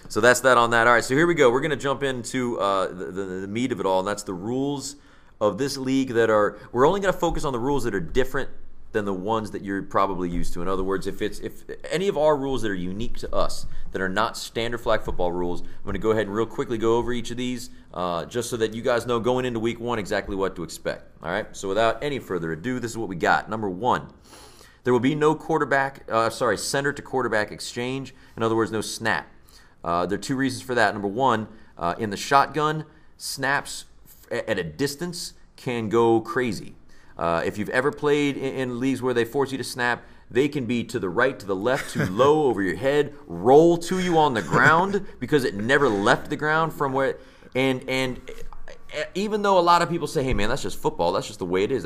So that's that on that. All right, so here we go. We're going to jump into the meat of it all, and that's the rules of this league that are – we're only going to focus on the rules that are different than the ones that you're probably used to. In other words, if any of our rules that are unique to us, that are not standard flag football rules, I'm going to go ahead and real quickly go over each of these just so that you guys know going into week 1 exactly what to expect. All right, so without any further ado, this is what we got. Number 1. There will be no center to quarterback exchange. In other words, no snap. There are 2 reasons for that. Number 1, in the shotgun, snaps at a distance can go crazy. If you've ever played in leagues where they force you to snap, they can be to the right, to the left, too low, over your head, roll to you on the ground because it never left the ground from where. And even though a lot of people say, "Hey, man, that's just football. That's just the way it is."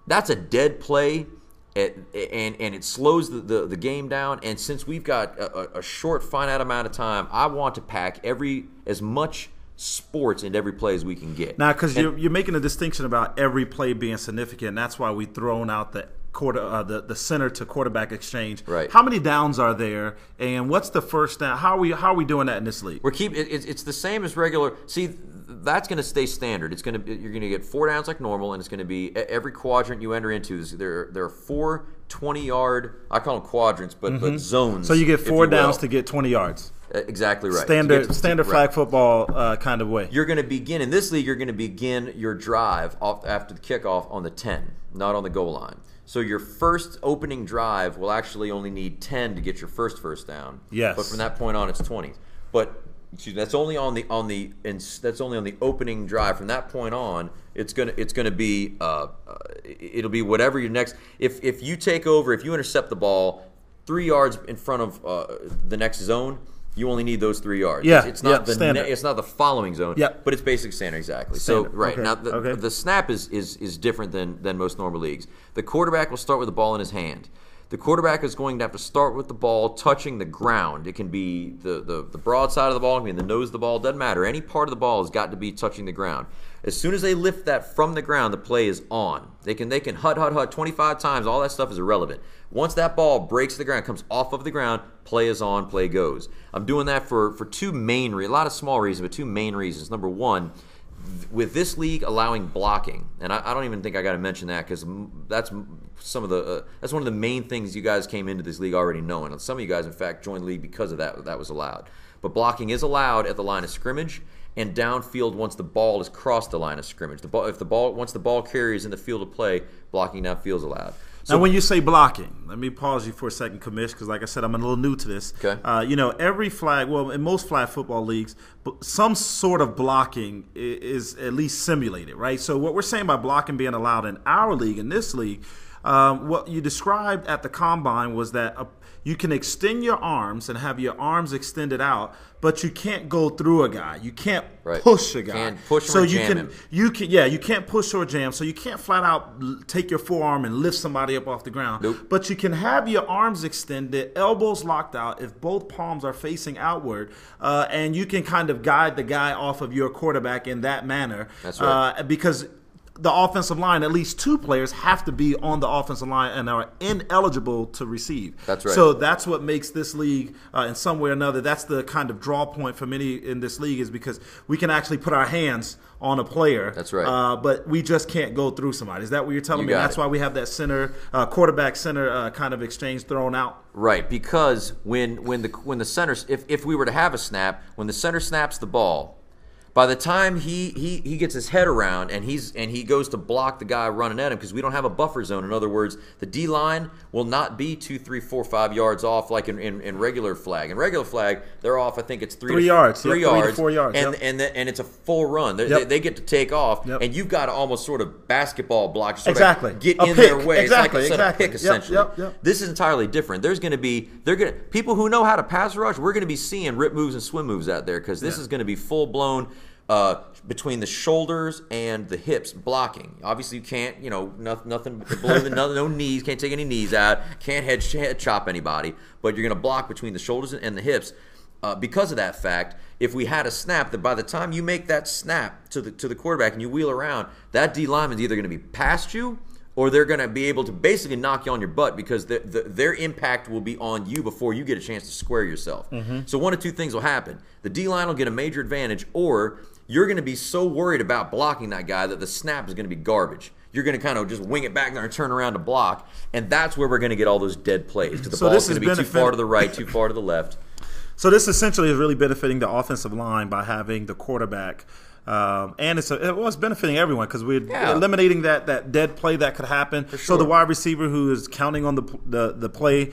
That's a dead play. And it slows the game down. And since we've got a short, finite amount of time, I want to pack as much sports into every play as we can get. Now, because you're making a distinction about every play being significant, and that's why we've thrown out the center to quarterback exchange. Right. How many downs are there, and what's the first down? How are we doing that in this league? It's the same as regular. See, that's going to stay standard. You're going to get 4 downs like normal, and it's going to be every quadrant you enter into. There are 4 20-yard. I call them quadrants, but zones. So you get 4 downs to get 20 yards. Exactly right. Standard flag football kind of way. You're going to begin in this league. You're going to begin your drive off after the kickoff on the 10, not on the goal line. So your first opening drive will actually only need 10 to get your first down. Yes. But from that point on, it's 20. But that's only on the opening drive. From that point on, it's gonna be it'll be whatever your next. If you take over, if you intercept the ball 3 yards in front of the next zone, you only need those 3 yards. Yeah, it's not it's not the following zone. Yeah. But it's basic standard exactly. Standard. So right Okay. now Okay. the snap is different than most normal leagues. The quarterback will start with the ball in his hand. The quarterback is going to have to start with the ball touching the ground. It can be the broad side of the ball, it can be the nose of the ball, doesn't matter. Any part of the ball has got to be touching the ground. As soon as they lift that from the ground, the play is on. They can hut 25 times. All that stuff is irrelevant. Once that ball breaks the ground, comes off of the ground, play is on, play goes. I'm doing that for 2 main reasons, a lot of small reasons, but 2 main reasons. Number 1, with this league allowing blocking, and I don't even think I got to mention that because that's one of the main things you guys came into this league already knowing. And some of you guys, in fact, joined the league because of that was allowed. But blocking is allowed at the line of scrimmage and downfield once the ball has crossed the line of scrimmage. Once the ball carrier is in the field of play, blocking downfield is allowed. So, now, when you say blocking, let me pause you for a second, Commish, because like I said, I'm a little new to this. Okay. Every flag, well, in most flag football leagues, some sort of blocking is at least simulated, right? So what we're saying by blocking being allowed in our league, in this league, what you described at the combine was that you can extend your arms and have your arms extended out, but you can't go through a guy. You can't push a guy. Can't push him or jam him. You can't push or jam. So you can't flat out take your forearm and lift somebody up off the ground. Nope. But you can have your arms extended, elbows locked out if both palms are facing outward, and you can kind of guide the guy off of your quarterback in that manner. That's right. Because the offensive line, at least 2 players have to be on the offensive line and are ineligible to receive. That's right. So that's what makes this league, in some way or another, that's the kind of draw point for many in this league, is because we can actually put our hands on a player. That's right. But we just can't go through somebody. Is that what you're telling me? That's why we have that quarterback center kind of exchange thrown out. Right, because when the center, if we were to have a snap, when the center snaps the ball, by the time he gets his head around and he goes to block the guy running at him, because we don't have a buffer zone. In other words, the D line will not be 2, 3, 4, 5 yards off like in regular flag. In regular flag, they're off. I think it's 3 yards, 3 yards, 3 to 4 yards, and it's a full run. They get to take off, and you've got to almost sort of basketball block, sort of get in their way. Exactly, it's like a pick essentially. This is entirely different. There's going to be people who know how to pass rush. We're going to be seeing rip moves and swim moves out there, because this is going to be full blown. Between the shoulders and the hips blocking. Obviously, you can't, nothing below no knees. Can't take any knees out. Can't head chop anybody. But you're going to block between the shoulders and the hips. Because of that fact, if we had a snap, that by the time you make that snap to the quarterback and you wheel around, that D lineman is either going to be past you or they're going to be able to basically knock you on your butt because their impact will be on you before you get a chance to square yourself. So one of two things will happen. The D-line will get a major advantage, or you're going to be so worried about blocking that guy that the snap is going to be garbage. You're going to kind of just wing it back there and turn around to block, and that's where we're going to get all those dead plays because the ball's going to be too far to the right, too far to the left. So this essentially is really benefiting the offensive line by having the quarterback. And it's benefiting everyone because we're eliminating that dead play that could happen. Sure. So the wide receiver who is counting on the play,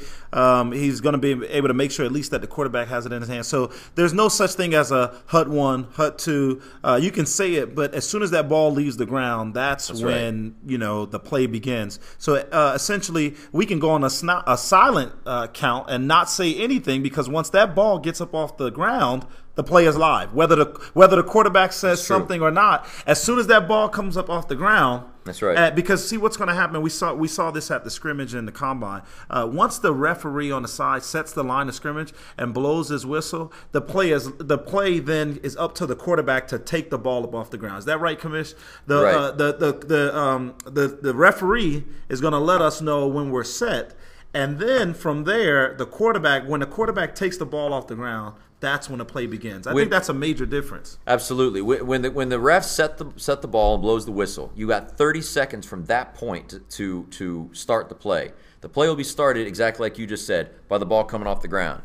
he's going to be able to make sure at least that the quarterback has it in his hand. So there's no such thing as a HUT 1, HUT 2. You can say it, but as soon as that ball leaves the ground, that's when the play begins. So essentially, we can go on a silent count and not say anything because once that ball gets up off the ground, the play is live. Whether the quarterback says something or not, as soon as that ball comes up off the ground, that's right. Because see what's going to happen. We saw this at the scrimmage in the combine. Once the referee on the side sets the line of scrimmage and blows his whistle, the play then is up to the quarterback to take the ball up off the ground. Is that right, Commish? The referee is going to let us know when we're set, and then from there, when the quarterback takes the ball off the ground, that's when the play begins. I think that's a major difference. Absolutely. When the ref set the ball and blows the whistle, you got 30 seconds from that point to start the play. The play will be started exactly like you just said by the ball coming off the ground.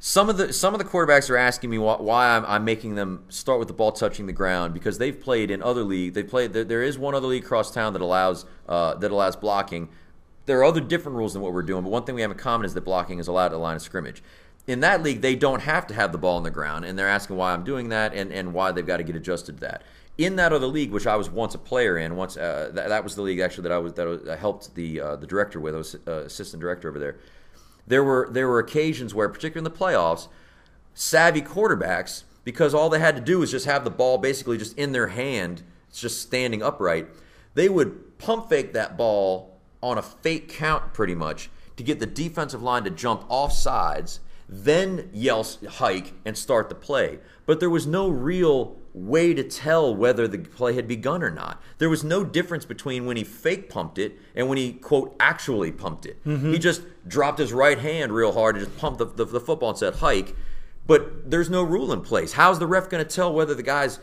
Some of the quarterbacks are asking me why I'm making them start with the ball touching the ground because they've played in other leagues. There is one other league across town that allows blocking. There are other different rules than what we're doing, but one thing we have in common is that blocking is allowed at the line of scrimmage. In that league, they don't have to have the ball on the ground, and they're asking why I'm doing that and why they've got to get adjusted to that. In that other league, which I was once a player in, that was the league actually that I helped the director with. I was assistant director over there. There were occasions where, particularly in the playoffs, savvy quarterbacks, because all they had to do was just have the ball basically just in their hand, just standing upright, they would pump fake that ball on a fake count pretty much to get the defensive line to jump off sides, then yell hike and start the play. But there was no real way to tell whether the play had begun or not. There was no difference between when he fake pumped it and when he, quote, actually pumped it. He just dropped his right hand real hard and just pumped the football and said hike. But there's no rule in place. How's the ref going to tell whether the guy's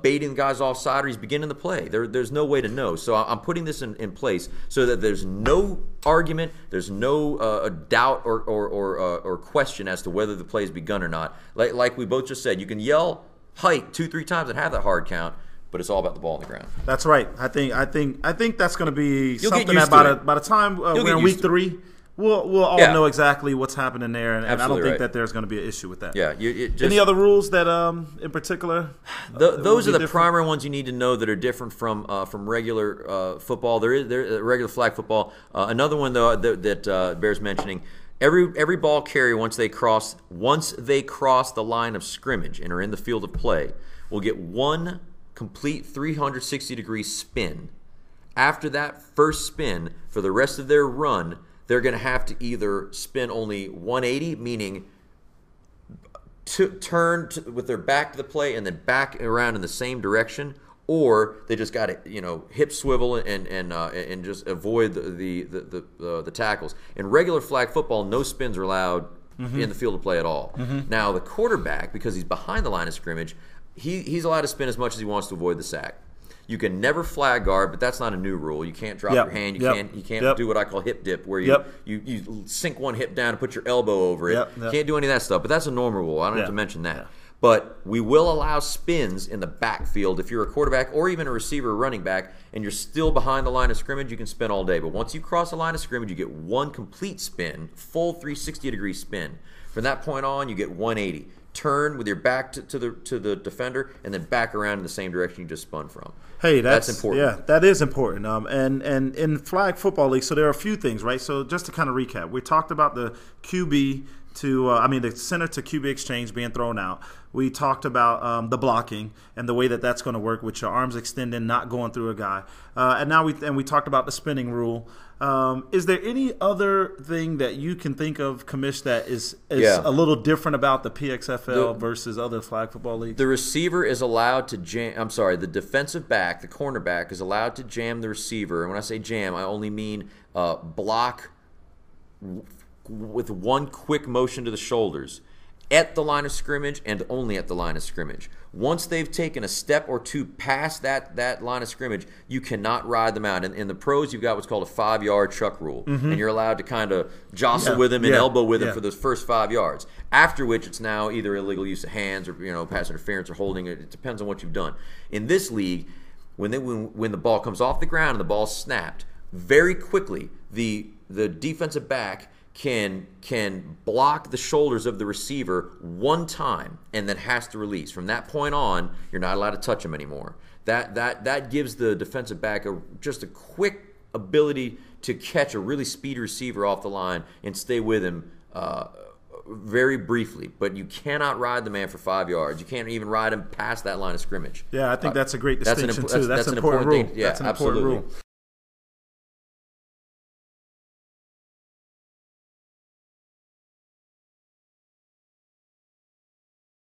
baiting the guy's offside or he's beginning the play? There's no way to know. So I'm putting this in place so that there's no argument, there's no doubt or question as to whether the play has begun or not. Like we both just said, you can yell hike 2-3 times and have that hard count, but it's all about the ball on the ground. That's right. I think that's going to be something that by the time we're in week 3. We'll all know exactly what's happening there, and I don't think that there's going to be an issue with that. Yeah. Any other rules that, in particular? Those are the primary ones you need to know that are different from regular football. There is regular flag football. Another one though that bears mentioning. Every ball carrier once they cross the line of scrimmage and are in the field of play will get one complete 360-degree spin. After that first spin, for the rest of their run, they're going to have to either spin only 180, meaning turn with their back to the play and then back around in the same direction, or they just got to hip swivel and just avoid the tackles. In regular flag football, no spins are allowed in the field of play at all. Now the quarterback, because he's behind the line of scrimmage, he's allowed to spin as much as he wants to avoid the sack. You can never flag guard, but that's not a new rule. You can't drop your hand. You can't do what I call hip dip, where you sink one hip down and put your elbow over it. You can't do any of that stuff, but that's a normal rule. I don't have to mention that. But we will allow spins in the backfield. If you're a quarterback or even a receiver or running back and you're still behind the line of scrimmage, you can spin all day. But once you cross the line of scrimmage, you get one complete spin, full 360-degree spin. From that point on, you get 180. Turn with your back to the defender, and then back around in the same direction you just spun from. Hey, that's important. Yeah, that is important. And in flag football league, so there are a few things, right? So just to kind of recap, we talked about the QB the center to QB exchange being thrown out. We talked about the blocking and the way that that's going to work with your arms extending, not going through a guy. And now we talked about the spinning rule. Is there any other thing that you can think of, Commish, that is a little different about the PXFL versus other flag football leagues? The receiver is allowed to jam. I'm sorry, the defensive back, the cornerback, is allowed to jam the receiver. And when I say jam, I only mean block with one quick motion to the shoulders at the line of scrimmage and only at the line of scrimmage. Once they've taken a step or two past that line of scrimmage, you cannot ride them out. In the pros, you've got what's called a 5-yard chuck rule, and you're allowed to kind of jostle with him and elbow with him for those first 5 yards, after which it's now either illegal use of hands or pass interference or holding. It depends on what you've done. In this league, when the ball comes off the ground and the ball's snapped, very quickly the defensive back can block the shoulders of the receiver one time and then has to release. From that point on, you're not allowed to touch him anymore. That gives the defensive back just a quick ability to catch a really speedy receiver off the line and stay with him very briefly. But you cannot ride the man for 5 yards. You can't even ride him past that line of scrimmage. Yeah, I think that's a great distinction, too. That's an important rule. Yeah, that's an important rule.